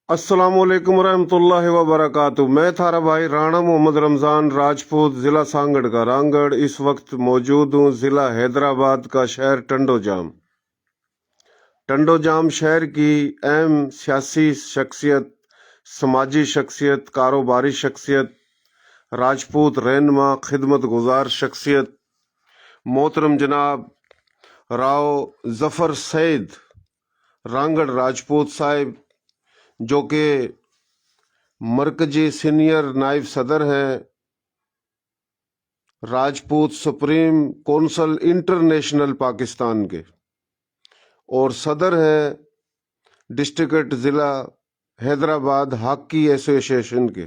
السلام علیکم ورحمۃ اللہ وبرکاتہ۔ میں تھارا بھائی رانا محمد رمضان راجپوت، ضلع سانگڑ کا رانگڑ۔ اس وقت موجود ہوں ضلع حیدرآباد کا شہر ٹنڈو جام۔ ٹنڈو جام شہر کی اہم سیاسی شخصیت، سماجی شخصیت، کاروباری شخصیت، راجپوت رہنما، خدمت گزار شخصیت محترم جناب راؤ ظفر سعید رانگڑ راجپوت صاحب، جو کہ مرکزی سینئر نائب صدر ہیں Rajput supreme council international Pakistan کے، اور صدر ہیں ڈسٹرکٹ ضلع حیدرآباد ہاکی ایسوسی ایشن کے۔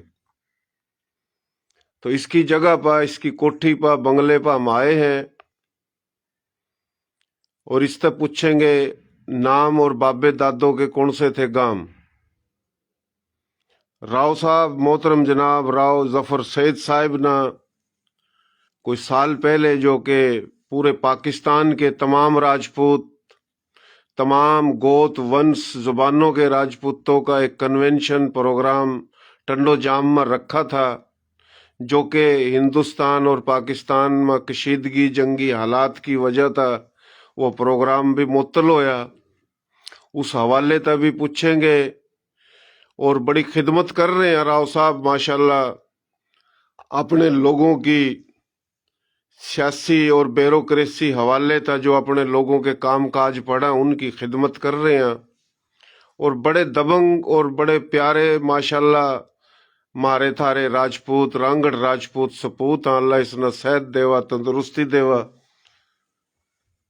تو اس کی جگہ پا، اس کی کوٹھی پا، بنگلے پا ہم آئے ہیں، اور اس سے پوچھیں گے نام اور بابے دادوں کے کون سے تھے گام۔ راؤ صاحب، محترم جناب راؤ ظفر سعید صاحب نے کوئی سال پہلے، جو کہ پورے پاکستان کے تمام راجپوت، تمام گوت ونش زبانوں کے راجپوتوں کا ایک کنونشن پروگرام ٹنڈو جام میں رکھا تھا، جو کہ ہندوستان اور پاکستان میں کشیدگی جنگی حالات کی وجہ تھا وہ پروگرام بھی معطل ہویا۔ اس حوالے تا بھی پوچھیں گے، اور بڑی خدمت کر رہے ہیں راؤ صاحب ماشاءاللہ، اپنے لوگوں کی سیاسی اور بیوروکریسی حوالے تا جو اپنے لوگوں کے کام کاج پڑا ان کی خدمت کر رہے ہیں، اور بڑے دبنگ اور بڑے پیارے ماشاءاللہ مارے تھارے راجپوت رانگڑ راجپوت سپوت ہیں۔ اللہ اس نے صحت دیوا، تندرستی دیوا۔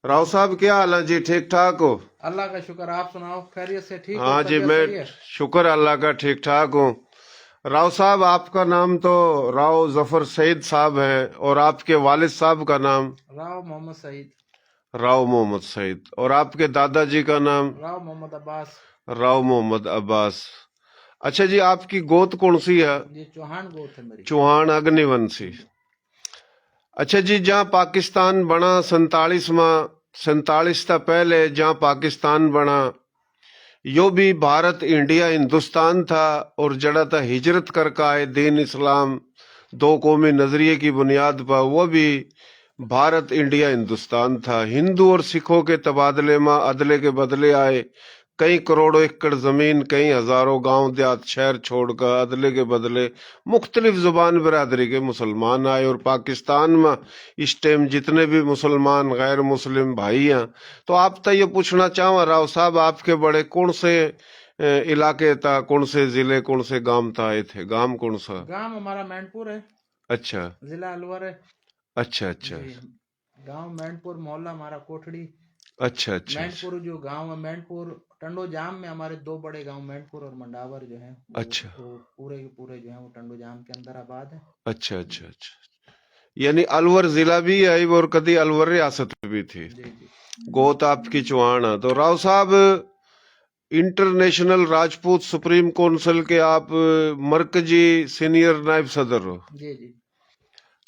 راؤ صاحب کیا حال ہے جی؟ ٹھیک ٹھاک ہو؟ اللہ کا شکر، آپ سناؤ خیریت سے ٹھیک ہو؟ ہاں جی، طبیعت میں صحیح ہے؟ شکر اللہ کا ٹھیک ٹھاک ہوں۔ راؤ صاحب، آپ کا نام تو راؤ ظفر سعید صاحب ہے، اور آپ کے والد صاحب کا نام راؤ محمد سعید، راؤ محمد سعید، اور آپ کے دادا جی کا نام راؤ محمد عباس۔ راؤ محمد عباس۔ اچھا جی، آپ کی گوت کون سی ہے؟ یہ چوہان گوت ہے میری۔ چوہان اگنی ونسی۔ اچھا جی، جہاں پاکستان بنا 47 میں، 47 تا پہلے جہاں پاکستان بنا، یو بھی بھارت انڈیا ہندوستان تھا، اور جڑا تھا ہجرت کر کا آئے دین اسلام دو قومی نظریے کی بنیاد پر، وہ بھی بھارت انڈیا ہندوستان تھا۔ ہندو اور سکھوں کے تبادلے میں عدلے کے بدلے آئے، کئی کروڑوں ایکڑ زمین، کئی ہزاروں گاؤں دیہات شہر چھوڑ کر عدلے کے بدلے مختلف زبان برادری کے مسلمان آئے، اور پاکستان میں اس ٹائم جتنے بھی مسلمان غیر مسلم بھائی ہیں۔ تو آپ تا یہ پوچھنا چاہوں راؤ صاحب، آپ کے بڑے کون سے علاقے تھا، کون سے ضلع، کون سے گام تھا آئے تھے؟ گام کون سا؟ گاؤں ہمارا مینپور ہے، اچھا ضلع الور ہے اچھا اچھا جی۔ گاؤں مینپور، محلہ ہمارا کوٹھڑی۔ اچھا اچھا مینپور جو گاؤں ہے، مینپور ٹنڈو جام میں ہمارے دو بڑے گاؤں مینپور اور منڈاور جو ہیں اچھا وہ پورے کے پورے جو ہیں وہ ٹنڈو جام کے اندر آباد ہیں۔ اچھا اچھا اچھا، یعنی الور ضلع بھی ہے اور کدی الور ریاست بھی تھی۔ جی جی گوت آپ کی چوہان ہے۔ تو راؤ صاحب، انٹرنیشنل راجپوت سپریم کونسل کے آپ مرکزی سینئر نائب صدر ہو۔ جی جی۔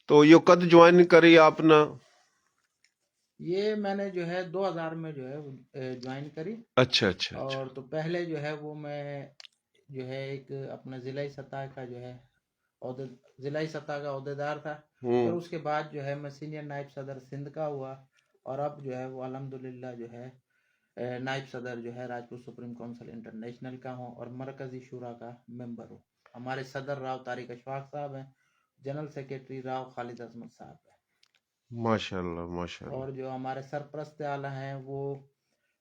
تو یہ کد جوائن کری آپ نے؟ یہ میں نے جو ہے 2000 میں جو ہے جوائن کری، اچھا اچھا اچھا اور تو پہلے جو ہے وہ میں جو ہے ایک اپنا ضلعی سطح کا جو ہے ضلعی سطح کا عہدیدار تھا۔ پھر اس کے بعد جو ہے میں سینئر نائب صدر سندھ کا ہوا، اور اب جو ہے وہ الحمدللہ جو ہے نائب صدر جو ہے راجپوت سپریم کونسل انٹرنیشنل کا ہوں، اور مرکزی شورا کا ممبر ہوں۔ ہمارے صدر راؤ طارق اشفاق صاحب ہیں، جنرل سیکریٹری راؤ خالد عظمت صاحب ہیں، ماشاء اللہ ماشاء اور اللہ۔ جو ہمارے سرپرست اعلیٰ ہیں وہ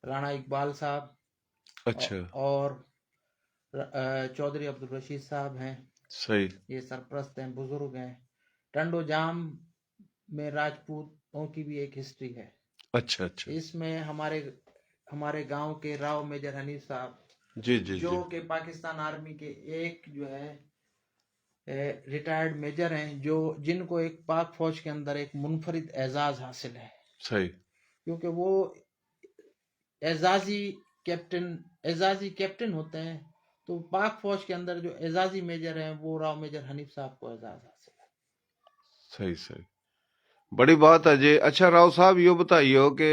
رانا اقبال صاحب اچھا، اور چودھری عبدالرشید صاحب ہیں، صحیح۔ یہ سرپرست ہیں، بزرگ ہیں۔ ٹنڈو جام میں راجپوتوں کی بھی ایک ہسٹری ہے۔ اچھا اچھا، اس میں ہمارے گاؤں کے راؤ میجر حنیف صاحب، جی جی جو جی، کہ پاکستان آرمی کے ایک جو ہے ریٹائرڈ میجر ہیں، جن کو ایک پاک فوج کے اندر ایک منفرد اعزاز حاصل ہے، صحیح۔ کیونکہ وہ اعزازی کیپٹن ہوتے ہیں۔ تو پاک فوج کے اندر جو اعزازی میجر ہیں وہ راؤ میجر حنیف صاحب کو اعزاز حاصل ہے۔ صحیح صحیح، بڑی بات ہے جی۔ اچھا راؤ صاحب، یہ بتائیے کہ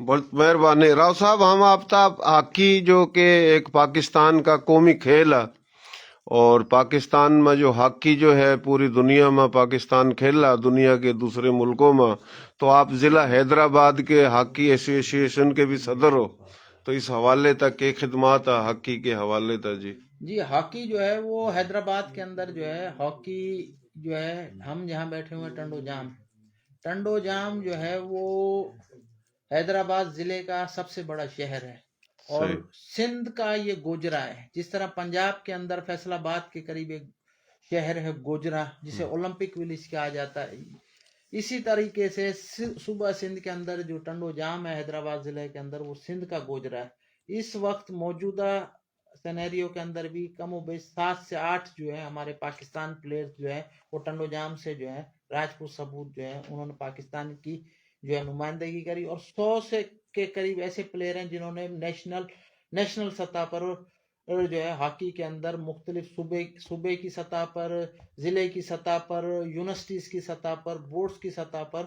بہت مہربانی راؤ صاحب. ہم آفتاب ہاکی جو کہ ایک پاکستان کا قومی کھیل ہے اور پاکستان میں جو ہاکی جو ہے پوری دنیا میں پاکستان کھیل رہا دنیا کے دوسرے ملکوں میں. تو آپ ضلع حیدرآباد کے ہاکی ایسوسی ایشن کے بھی صدر ہو, تو اس حوالے تک کیا خدمات ہے ہاکی کے حوالے تک؟ جی جی ہاکی جو ہے وہ حیدرآباد کے اندر جو ہے ہاکی جو ہے ہم جہاں بیٹھے ہوئے ٹنڈو جام جو ہے وہ حیدرآباد ضلع کا سب سے بڑا شہر ہے اور صحیح. سندھ کا یہ گوجرا ہے. جس طرح پنجاب کے اندر فیصل آباد کے قریب ایک شہر ہے گوجرا جسے اولمپک ولیج کہا جاتا ہے, اسی طریقے سے صوبہ سندھ کے اندر جو ٹنڈو جام ہے حیدرآباد ضلع کے اندر وہ سندھ کا گوجرا ہے. اس وقت موجودہ سینیریو کے اندر بھی کم و بیش 7 سے 8 جو ہے ہمارے پاکستان پلیئر جو ہے وہ ٹنڈو جام سے جو ہے راجپوت ثبوت جو ہے انہوں نے پاکستان کی جو ہے نمائندگی کری اور 100 سے کے قریب ایسے پلیئر ہیں جنہوں نے نیشنل سطح پر جو ہے ہاکی کے اندر مختلف صوبے کی سطح پر, ضلع کی سطح پر, یونیورسٹیز کی سطح پر, بورڈز کی سطح پر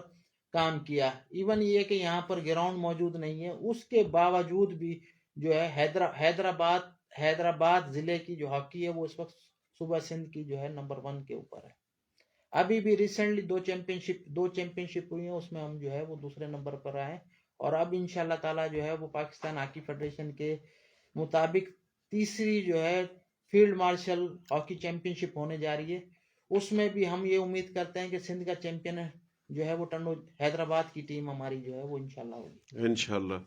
کام کیا. ایون یہ کہ یہاں پر گراؤنڈ موجود نہیں ہے, اس کے باوجود بھی جو ہے حیدرآباد ضلع کی جو ہاکی ہے وہ اس وقت صوبہ سندھ کی جو ہے نمبر 1 کے اوپر ہے. ابھی بھی ریسنٹلی 2 چیمپئن شپ ہوئی ہیں, اس میں ہم جو ہے وہ دوسرے نمبر پر آئے اور اب انشاءاللہ تعالی جو ہے وہ پاکستان ہاکی فیڈریشن کے مطابق تیسری جو ہے فیلڈ مارشل ہاکی چیمپئن شپ ہونے جا رہی ہے. اس میں بھی ہم یہ امید کرتے ہیں کہ سندھ کا چیمپئن جو ہے وہ حیدرآباد کی ٹیم ہماری جو ہے وہ انشاءاللہ ہوگی انشاءاللہ.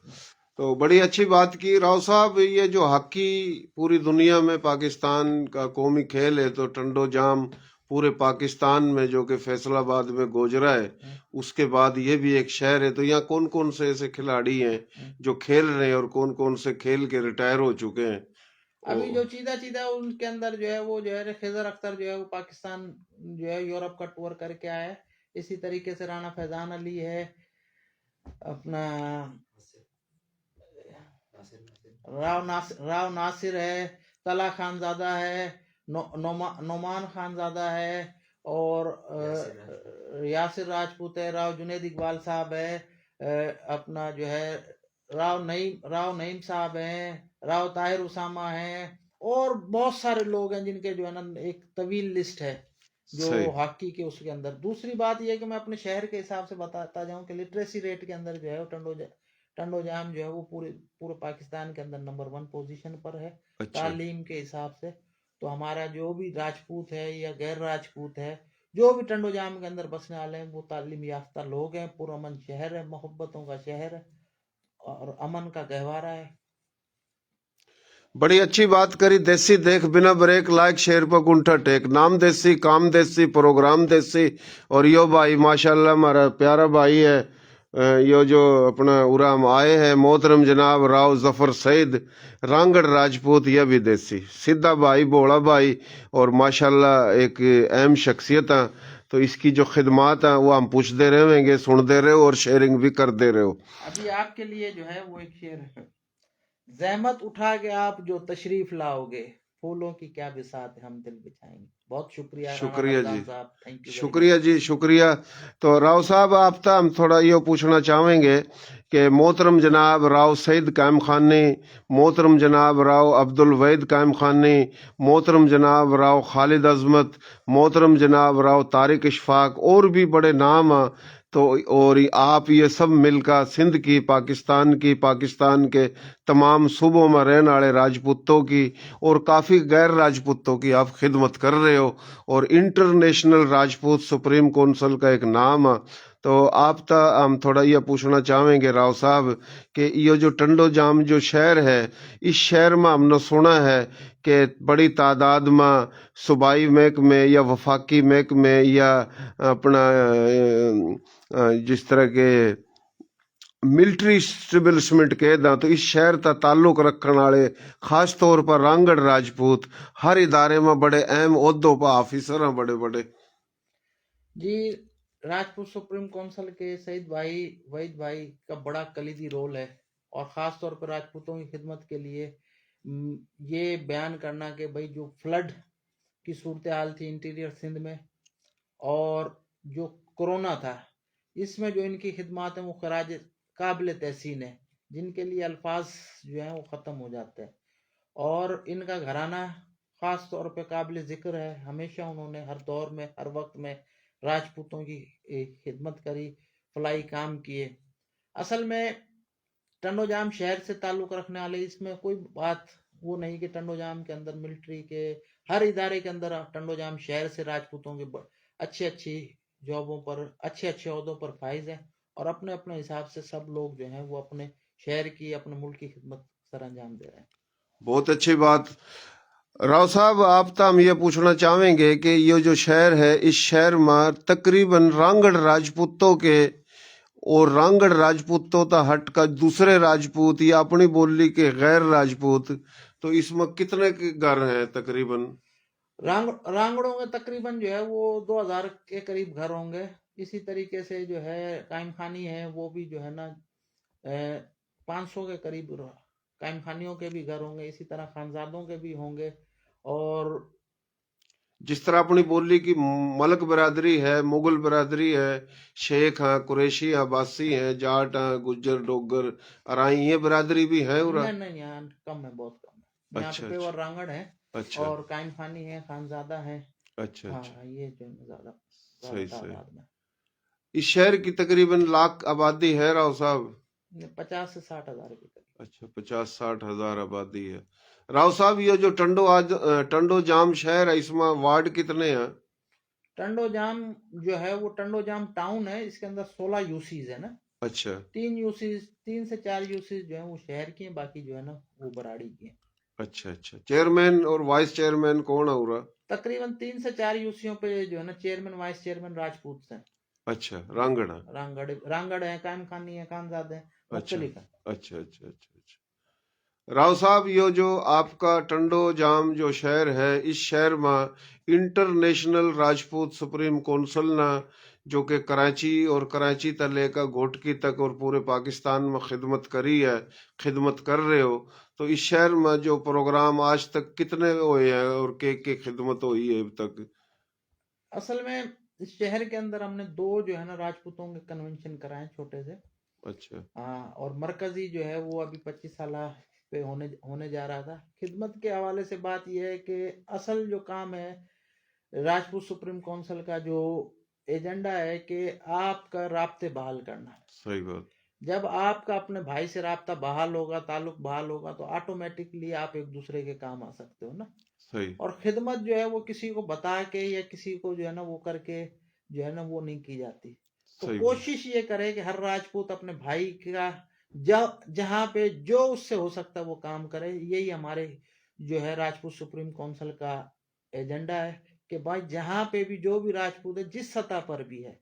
تو بڑی اچھی بات کی راؤ صاحب. یہ جو ہاکی پوری دنیا میں پاکستان کا قومی کھیل ہے, تو ٹنڈو جام پورے پاکستان میں جو کہ فیصل آباد میں گوجرا ہے, اس کے بعد یہ بھی ایک شہر ہے. تو یہاں کون کون سے ایسے کھلاڑی ہیں جو کھیل رہے ہیں اور کون کون سے کھیل کے ریٹائر ہو چکے ہیں؟ ابھی جو چیدہ ان کے اندر جو ہے وہ جو ہے خضر اختر جو ہے وہ پاکستان جو ہے یورپ کا ٹور کر کے آیا ہے. اسی طریقے سے رانا فیضان علی ہے, اپنا راو ناصر ہے, طلح خان زادہ ہے, نعمان خان زادہ ہے اور یاسر راجپوت ہے, راو جنید اقبال صاحب ہے, اپنا جو ہے راو نعیم صاحب ہیں, راو طاہر اسامہ ہیں اور بہت سارے لوگ ہیں جن کے جو ہے نا ایک طویل لسٹ ہے جو صحیح. ہاکی کے اس کے اندر. دوسری بات یہ ہے کہ میں اپنے شہر کے حساب سے بتاتا جاؤں کہ لٹریسی ریٹ کے اندر جو ہے ٹنڈو جام جو ہے وہ پورے پاکستان کے اندر نمبر 1 پوزیشن پر ہے. اچھا. تعلیم کے حساب سے تو ہمارا جو بھی راجپوت ہے یا غیر راجپوت ہے, جو بھی ٹنڈو جام کے اندر بسنے والے ہیں وہ تعلیم یافتہ لوگ ہیں. پرامن شہر ہے, محبتوں کا شہر ہے اور امن کا گہوارہ ہے. بڑی اچھی بات کری. دیسی دیکھ بنا بریک, لائک شیئر پہ کنٹھا ٹیک. نام دیسی, کام دیسی, پروگرام دیسی. اور یہ بھائی ماشاءاللہ ہمارا پیارا بھائی ہے, یہ جو اپنا ارام آئے ہیں محترم جناب راؤ ظفر سعید رانگڑ راجپوت, یہ بھی دیسی. سیدھا بھائی, بوڑا بھائی اور ماشاءاللہ ایک اہم شخصیت ہے. تو اس کی جو خدمات ہیں وہ ہم پوچھتے رہیں گے, سنتے رہو اور شیئرنگ بھی کرتے رہو. ابھی آپ کے لیے جو ہے وہ ایک شعر ہے. زحمت اٹھا کے آپ جو تشریف لاؤ گے, پھولوں کی کیا بساط ہم دل بچھائیں گے. بہت شکریہ شکریہ جی, صاحب, تھینک یو. شکریہ جی, شکریہ. تو راؤ صاحب آپ تا ہم تھوڑا یہ پوچھنا چاہیں گے کہ محترم جناب راؤ سعید قائم خانی, محترم جناب راؤ عبد الوحید قائم خانی, محترم جناب راؤ خالد عظمت, محترم جناب راؤ طارق اشفاق اور بھی بڑے نام ہیں. تو اور آپ یہ سب مل کر سندھ کی, پاکستان کے تمام صوبوں میں رہنے والے راجپوتوں کی اور کافی غیر راجپوتوں کی آپ خدمت کر رہے ہو, اور انٹرنیشنل راجپوت سپریم کونسل کا ایک نام ہے. تو آپ تا ہم تھوڑا یہ پوچھنا چاہیں گے راؤ صاحب کہ یہ جو ٹنڈو جام جو شہر ہے, اس شہر میں ہم نے سنا ہے کہ بڑی تعداد میں صوبائی محکمے یا وفاقی محکمے یا اپنا جس طرح کے ملٹری اسٹیبلشمنٹ کے دا, تو اس شہر تا تعلق رکھنے والے خاص طور پر رانگڑ راجپوت ہر ادارے میں بڑے اہم عہدوں پر آفیسر ہیں بڑے بڑے. جی راجپوت سپریم کونسل کے سعید بھائی وحید بھائی کا بڑا کلیدی رول ہے, اور خاص طور پر راجپوتوں کی خدمت کے لیے یہ بیان کرنا کہ بھائی جو فلڈ کی صورتحال تھی انٹیریئر سندھ میں اور جو کورونا تھا, اس میں جو ان کی خدمات ہیں وہ قابل تحسین ہیں، جن کے لیے الفاظ جو ہیں وہ ختم ہو جاتے ہیں، اور ان کا گھرانہ خاص طور پہ قابل ذکر ہے۔ ہمیشہ انہوں نے ہر دور میں، ہر وقت میں راجپوتوں کی خدمت کری، فلاحی کام کیے۔ اصل میں ٹنڈو جام شہر سے تعلق رکھنے والے، اس میں کوئی بات وہ نہیں کہ ٹنڈو جام کے اندر ملٹری کے ہر ادارے کے اندر ٹنڈو جام شہر سے راجپوتوں کے اچھی جابوں پر، اچھے عہدوں پر فائز ہیں، اور اپنے اپنے حساب سے سب لوگ جو ہیں وہ اپنے شہر کی، اپنے ملک کی خدمت سر انجام دے رہے ہیں۔ بہت اچھی بات۔ راؤ صاحب آپ تا ہم یہ پوچھنا چاہیں گے کہ یہ جو شہر ہے، اس شہر میں تقریباً رانگڑ راجپوتوں کے اور رانگڑ راجپوتوں تا ہٹ کا دوسرے راجپوت یا اپنی بولی کے غیر راجپوت، تو اس میں کتنے کے گھر ہیں تقریباً؟ رانگڑوں میں تقریباً جو ہے وہ 2000 کے قریب گھر ہوں گے۔ اسی طریقے سے جو ہے قائم خانی ہے، وہ بھی جو ہے نا 500 کے قریب قائم خانیوں کے بھی گھر ہوں گے، اسی طرح خانزادوں کے بھی ہوں گے۔ اور جس طرح اپنی بولی کی ملک برادری ہے، مغل برادری ہے، شیخ ہیں، قریشی ہیں، عباسی ہیں، جاٹ ہیں، گجر، ڈوگر، ارائی، یہ برادری بھی ہے؟ نہیں، یہاں کم ہے، بہت کم ہے۔ یہاں پہ پیور رانگڑ ہے اور قائم خانی ہے، خانزادہ ہے۔ اچھا، ہاں، یہ جو زیادہ صحیح تعداد میں۔ اس شہر کی تقریباً لاکھ آبادی ہے راؤ صاحب؟ 50 سے 60 ہزار کے قریب۔ اچھا، 50-60 ہزار آبادی ہے۔ راؤ صاحب یہ جو ٹنڈو جام شہر ہے، اس میں وارڈ کتنے ہیں؟ ٹنڈو جام جو ہے وہ ٹنڈو جام ٹاؤن ہے، اس کے اندر 16 یوسیز ہے نا۔ اچھا، 3 سے 4 یوسیز جو ہیں وہ شہر کی ہیں، باقی جو ہے نا وہ براڑی کی ہیں۔ اچھا اچھا۔ چیئرمین اور وائس چیئرمین کون ہے ہو؟ تقریباً 3 سے 4 یوسیوں پہ جو ہے نا چیئرمین، وائس چیئرمین راجپوت ہیں۔ اچھا، رانگڑ ہے، قائم خانی ہے، خانزاد ہیں، مختلف ہیں۔ اچھا اچھا اچھا اچھا۔ راؤ صاحب یہ جو آپ کا ٹنڈو جام جو شہر ہے، اس شہر میں انٹرنیشنل راجپوت سپریم کونسل نے جو کہ کراچی اور کراچی تا لے کر گھوٹکی تک اور پورے پاکستان میں خدمت کری ہے، خدمت کر رہے ہو، تو اس شہر میں جو پروگرام آج تک کتنے ہوئے ہیں اور کی خدمت ہوئی ہے اب تک؟ اصل میں اس شہر کے اندر ہم نے 2 جو ہے نا راجپوتوں کے کنونشن کرائے چھوٹے سے۔ اچھا، اور مرکزی جو ہے وہ ابھی 25 سالہ پہ ہونے جا رہا تھا۔ خدمت کے حوالے سے بات یہ ہے کہ اصل جو کام ہے راجپوت سپریم کونسل کا، جو ایجنڈا ہے کہ آپ کا رابطے بحال کرنا۔ صحیح بات۔ جب آپ کا اپنے بھائی سے رابطہ بحال ہوگا، تعلق بحال ہوگا، تو آٹومیٹکلی آپ ایک دوسرے کے کام آ سکتے ہو نا۔ صحیح۔ اور خدمت جو ہے وہ کسی کو بتا کے یا کسی کو جو ہے نا وہ کر کے جو ہے نا وہ نہیں کی جاتی۔ تو کوشش یہ کرے کہ ہر راجپوت اپنے بھائی کا جہاں پہ جو اس سے ہو سکتا ہے وہ کام کرے۔ یہی ہمارے جو ہے راجپوت سپریم کونسل کا ایجنڈا ہے کہ بھائی جہاں پہ بھی جو بھی راجپوت ہے، جس سطح پر بھی ہے،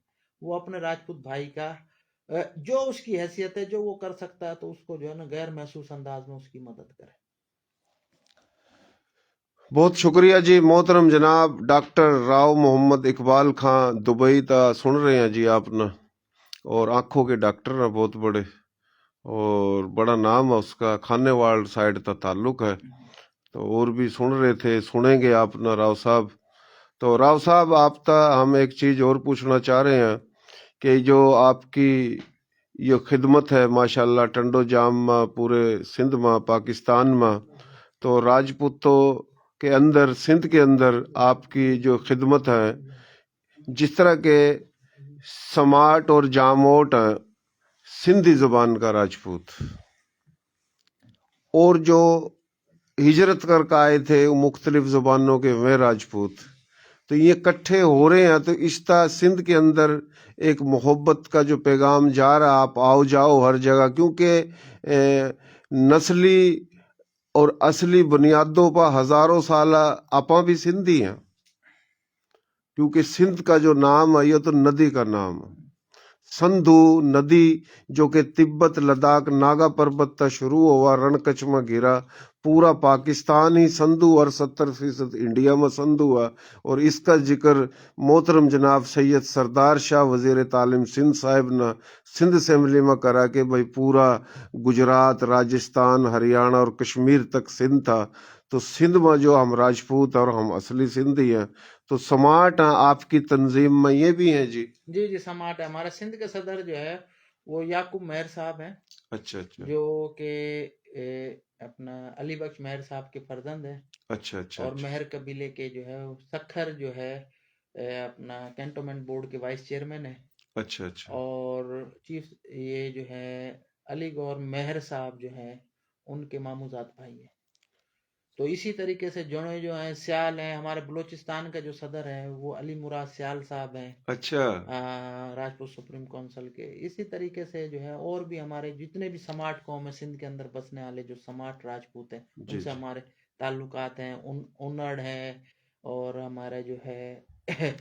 وہ اپنے راجپوت بھائی کا جو اس کی حیثیت ہے، جو وہ کر سکتا ہے، تو اس کو جو ہے نا غیر محسوس انداز میں اس کی مدد کرے۔ بہت شکریہ جی محترم جناب ڈاکٹر راؤ محمد اقبال خان دبئی تا سن رہے ہیں جی آپ نے، اور آنکھوں کے ڈاکٹر ہیں بہت بڑے، اور بڑا نام ہے اس کا، کھانے واڑ سائڈ تا تعلق ہے، تو اور بھی سن رہے تھے، سنیں گے آپ نے راؤ صاحب۔ تو راؤ صاحب آپ تا ہم ایک چیز اور پوچھنا چاہ رہے ہیں کہ جو آپ کی یہ خدمت ہے ماشاءاللہ ٹنڈو جام میں، پورے سندھ میں، پاکستان میں، تو راجپوتوں کے اندر، سندھ کے اندر آپ کی جو خدمت ہے، جس طرح کے سماٹ اور جاموٹ ہیں سندھی زبان کا راجپوت، اور جو ہجرت کر کے آئے تھے مختلف زبانوں کے وہ راجپوت، تو یہ کٹھے ہو رہے ہیں، تو اس طرح سندھ کے اندر ایک محبت کا جو پیغام جا رہا، آپ آؤ جاؤ ہر جگہ، کیونکہ نسلی اور اصلی بنیادوں پر ہزاروں سالہ آپاں بھی سندھی ہیں، کیونکہ سندھ کا جو نام ہے یہ تو ندی کا نام ہے، سندھو ندی، جو کہ تبت، لداخ، ناگا پربت تا شروع ہوا، رن کچھ میں گرا، پورا پاکستان ہی سندھو، اور 70% انڈیا میں سندھو ہے۔ اور اس کا ذکر محترم جناب سید سردار شاہ وزیر تعلیم سندھ صاحب نے سندھ اسمبلی میں کرا کہ بھائی پورا گجرات، راجستھان، ہریانہ اور کشمیر تک سندھ تھا، تو سندھ میں جو ہم راجپوت اور ہم اصلی سندھی ہیں، تو سماٹ ہیں آپ کی تنظیم میں یہ بھی ہیں جی؟ جی سماٹ ہے۔ ہمارا سندھ کے صدر جو ہے وہ یعقوب مہر صاحب ہیں، اچھا اچھا جو کہ اپنا علی بخش مہر صاحب کے فرزند ہیں، اچھا اچھا اور اچھا مہر قبیلے کے جو ہے سکھر جو ہے اپنا کینٹونمنٹ بورڈ کے وائس چیئرمین ہیں، اچھا اچھا اور چیف یہ جو ہے علی گور مہر صاحب جو ہیں ان کے ماموزاد بھائی ہیں۔ تو اسی طریقے سے جو ہیں سیال ہیں، ہمارے بلوچستان کا جو صدر ہے وہ علی مراد سیال صاحب ہیں، اچھا راجپوت سپریم کونسل کے۔ اسی طریقے سے جو ہے اور بھی ہمارے جتنے بھی سماٹ قوم ہیں سندھ کے اندر بسنے والے جو سماٹ راجپوت ہیں ان جی سے جی ہمارے تعلقات ہیں، انڑ ہیں، اور ہمارے جو ہے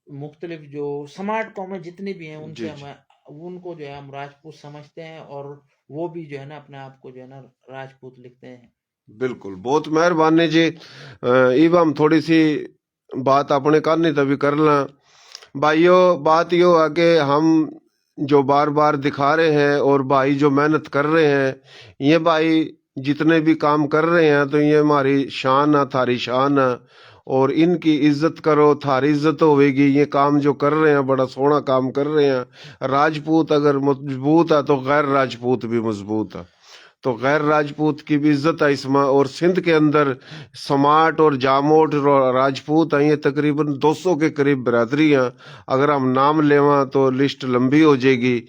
مختلف جو سماٹ قومیں جتنی بھی ہیں ان جی سے جی ہمیں ان کو جو ہے ہم راجپوت سمجھتے ہیں، اور وہ بھی جو ہے نا اپنے آپ کو جو ہے نا راجپوت لکھتے ہیں۔ بالکل بہت مہربانی جی۔ ایو ہم تھوڑی سی بات اپنے کرنی تبھی کرنا بھائیوں، بات یہ ہوا کہ ہم جو بار بار دکھا رہے ہیں اور بھائی جو محنت کر رہے ہیں، یہ بھائی جتنے بھی کام کر رہے ہیں تو یہ ہماری شان ہے، تھاری شان ہے، اور ان کی عزت کرو، تھاری عزت ہوئے گی۔ یہ کام جو کر رہے ہیں بڑا سونا کام کر رہے ہیں۔ راجپوت اگر مضبوط ہے تو غیر راجپوت بھی مضبوط ہے، تو غیر راجپوت کی بھی عزت ہے اس میں۔ اور سندھ کے اندر سماٹ اور جاموٹ اور راجپوت ہیں، یہ تقریباً 200 کے قریب برادری ہیں۔ اگر ہم نام لیواں تو لسٹ لمبی ہو جائے گی۔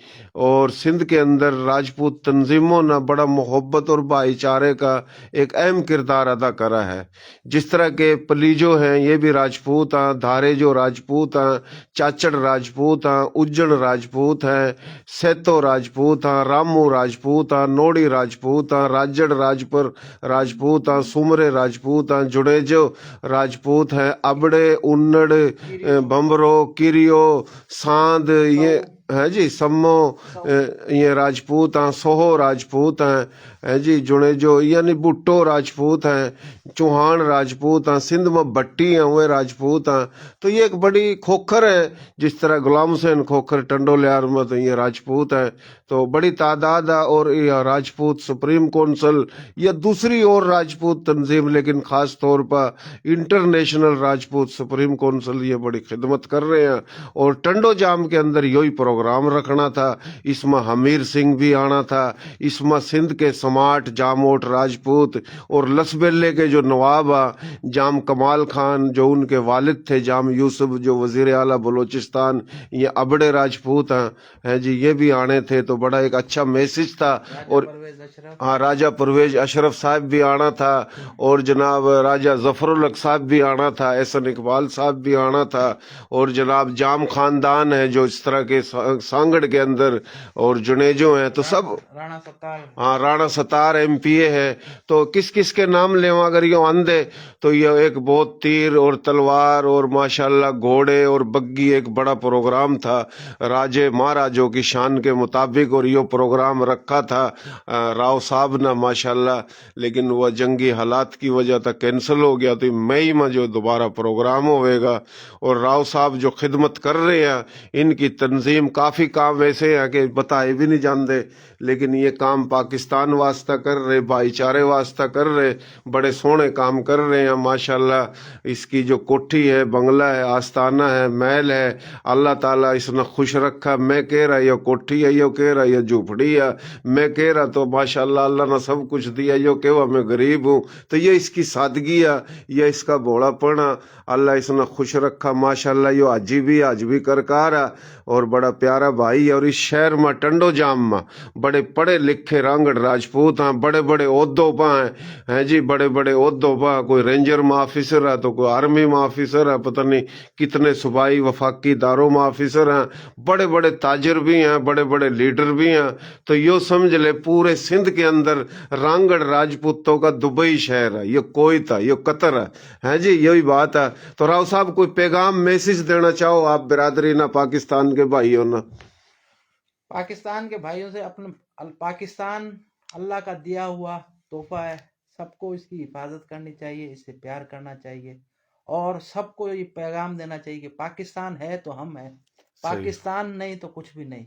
اور سندھ کے اندر راجپوت تنظیموں نے بڑا محبت اور بھائی چارے کا ایک اہم کردار ادا کرا ہے۔ جس طرح کے پلیجو ہیں یہ بھی راجپوت ہیں، دھارے جو راجپوت ہیں، چاچڑ راجپوت ہیں، اجڑ راجپوت ہیں، سیتو راجپوت ہیں، رامو راجپوت ہیں، نوڑی راجپوت ہیں، راجڑ راجپر راجپوت ہیں، سمرے راجپوت ہیں، جڑیجو راجپوت ہیں، ابڑے، انڑ، بمبرو، کریو، ساندھ، یہ ہے جی، سمو، یہ راجپوت ہیں، سوہو راجپوت ہیں جی، جڑے جو یعنی بھٹو راجپوت ہیں، چوہان راجپوت ہیں، سندھ میں بٹی ہیں وہ راجپوت ہیں۔ تو یہ ایک بڑی کھوکھر ہے، جس طرح غلام حسین کھوکھر ٹنڈو لیار میں تو یہ راجپوت ہیں، تو بڑی تعداد ہے۔ اور یہ راجپوت سپریم کونسل یا دوسری اور راجپوت تنظیم، لیکن خاص طور پر انٹرنیشنل راجپوت سپریم کونسل یہ بڑی خدمت کر رہے ہیں۔ اور ٹنڈو جام کے اندر یہی پروگرام رکھنا تھا، اس میں حمیر سنگھ بھی آنا تھا، اس میں سندھ کے سماٹ جاموٹ راجپوت اور لسبیلے کے جو نواب ہیں، جام کمال خان جو ان کے والد تھے، جام یوسف جو وزیر اعلیٰ بلوچستان، یہ ابڑے راجپوت ہیں جی، یہ بھی آنے تھے، تو بڑا ایک اچھا میسج تھا۔ اور ہاں، راجہ پرویز اشرف صاحب بھی آنا تھا، اور جناب راجہ ظفر الحق صاحب بھی آنا تھا، احسن اقبال صاحب بھی آنا تھا، اور جناب جام خاندان ہے جو اس طرح کے سانگڑ کے اندر، اور جنیجو ہیں، تو سب، رانا ستار، ہاں رانا ستار ایم پی اے ہے۔ تو کس کس کے نام لیوا اگر یہ آندے تو یہ ایک بہت تیر اور تلوار اور ماشاءاللہ گھوڑے اور بگی ایک بڑا پروگرام تھا راجے مہاراجوں کی شان کے مطابق، اور یہ پروگرام رکھا تھا راؤ صاحب نے ماشاءاللہ، لیکن وہ جنگی حالات کی وجہ تک کینسل ہو گیا، تو مئی میں جو دوبارہ پروگرام ہوئے گا۔ اور راؤ صاحب جو خدمت کر رہے ہیں، ان کی تنظیم کافی کام ایسے ہیں کہ بتائے بھی نہیں جانتے، لیکن یہ کام پاکستان واسطہ کر رہے، بھائی چارے واسطہ کر رہے، بڑے سونے کام کر رہے ہیں ماشاءاللہ۔ اس کی جو کوٹھی ہے، بنگلہ ہے، آستانہ ہے، محل ہے، اللہ تعالیٰ اس نے خوش رکھا۔ میں کہہ رہا یہ کوٹھی ہے، یہ کہہ رہا یہ جھوپڑی ہے، میں کہہ رہا تو ماشاءاللہ اللہ نے سب کچھ دیا، یہ کہ وہ میں غریب ہوں، تو یہ اس کی سادگی ہے، یہ اس کا بوڑا پڑا، اللہ اس نے خوش رکھا ماشاءاللہ۔ یہ آج بھی کرکار ہے، اور بڑا پیارا بھائی ہے۔ اور اس شہر میں ٹنڈو جام میں بڑے پڑھے لکھے رانگڑ راجپوت ہیں، بڑے بڑے عہدوں پہ ہیں جی، بڑے بڑے عہدوں پہ، کوئی رینجر میں آفیسر ہے تو کوئی آرمی میں آفیسر ہے، پتہ نہیں کتنے صوبائی وفاقی اداروں میں آفیسر ہیں، بڑے بڑے تاجر بھی ہیں، بڑے بڑے لیڈر بھی ہیں۔ تو یہ سمجھ لے پورے سندھ کے اندر رانگڑ راجپوتوں کا دبئی شہر ہے، یہ کوئٹہ، یہ قطر ہے جی، یہی بات ہے۔ تو راؤ صاحب کوئی پیغام میسج دینا چاہو آپ برادری نہ، پاکستان کے بھائیوں نہ؟ پاکستان کے بھائیوں سے پاکستان اللہ کا دیا ہوا تحفہ ہے، سب کو اس کی حفاظت کرنی چاہیے، اس سے پیار کرنا چاہیے، اور سب کو یہ پیغام دینا چاہیے کہ پاکستان ہے تو ہم ہیں، پاکستان نہیں تو کچھ بھی نہیں۔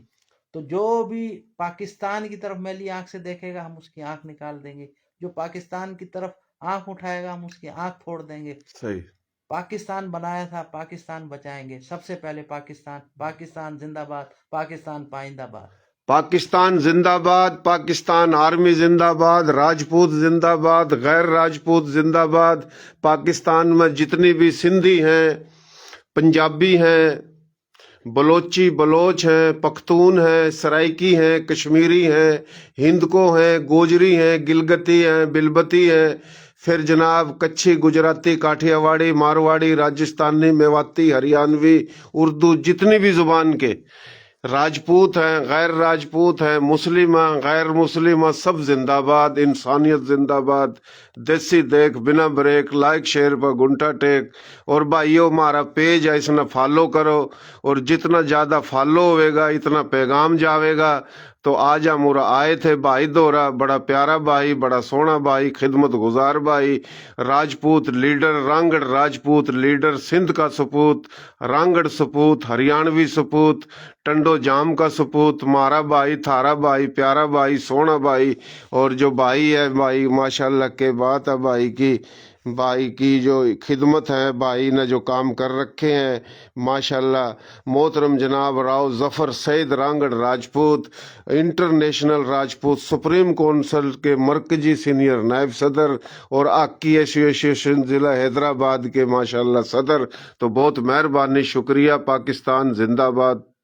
تو جو بھی پاکستان کی طرف میلی آنکھ سے دیکھے گا ہم اس کی آنکھ نکال دیں گے، جو پاکستان کی طرف آنکھ اٹھائے گا ہم اس کی آنکھ پھوڑ دیں گے۔ صحیح۔ پاکستان بنایا تھا، پاکستان بچائیں گے، سب سے پہلے پاکستان، پاکستان زندہ باد، پاکستان پائندہ باد۔ پاکستان زندہ باد، پاکستان آرمی زندہ باد، راجپوت زندہ باد، غیر راجپوت زندہ باد۔ پاکستان میں جتنی بھی سندھی ہیں، پنجابی ہیں، بلوچی بلوچ ہیں، پختون ہیں، سرائکی ہیں، کشمیری ہیں، ہندکو ہیں، گوجری ہیں، گلگتی ہیں، بلبتی ہیں، پھر جناب کچھی، گجراتی، کاٹھیا واڑی، مارواڑی، راجستانی، میواتی، ہریانوی، اردو، جتنی بھی زبان کے راجپوت ہیں، غیر راجپوت ہیں، مسلم ہیں، غیر مسلم ہیں، سب زندہ باد، انسانیت زندہ باد۔ دیسی دیکھ بنا بریک، لائک شیئر پر گھنٹا ٹیک، اور بھائیو ہمارا پیج ہے اس نے فالو کرو، اور جتنا زیادہ فالو ہوئے گا اتنا پیغام جاوے گا۔ تو آج ہم آئے تھے بھائی دورہ، بڑا پیارا بھائی، بڑا سونا بھائی، خدمت گزار بھائی، راجپوت لیڈر، رانگڑ راجپوت لیڈر، سندھ کا سپوت، رانگڑ سپوت، ہریانوی سپوت، ٹنڈو جام کا سپوت، مارا بھائی، تھارا بھائی، پیارا بھائی، سونا بھائی، اور جو بھائی ہے بھائی ماشاءاللہ کے بات ہے، بھائی کی جو خدمت ہے، بھائی نے جو کام کر رکھے ہیں ماشاءاللہ۔ محترم جناب Rao Zafar Saeed Rangar Rajput, international Rajput supreme council کے مرکزی سینئر نائب صدر، اور آکی ایسوسیشن ضلع حیدرآباد کے ماشاءاللہ صدر۔ تو بہت مہربانی، شکریہ۔ پاکستان زندہ باد۔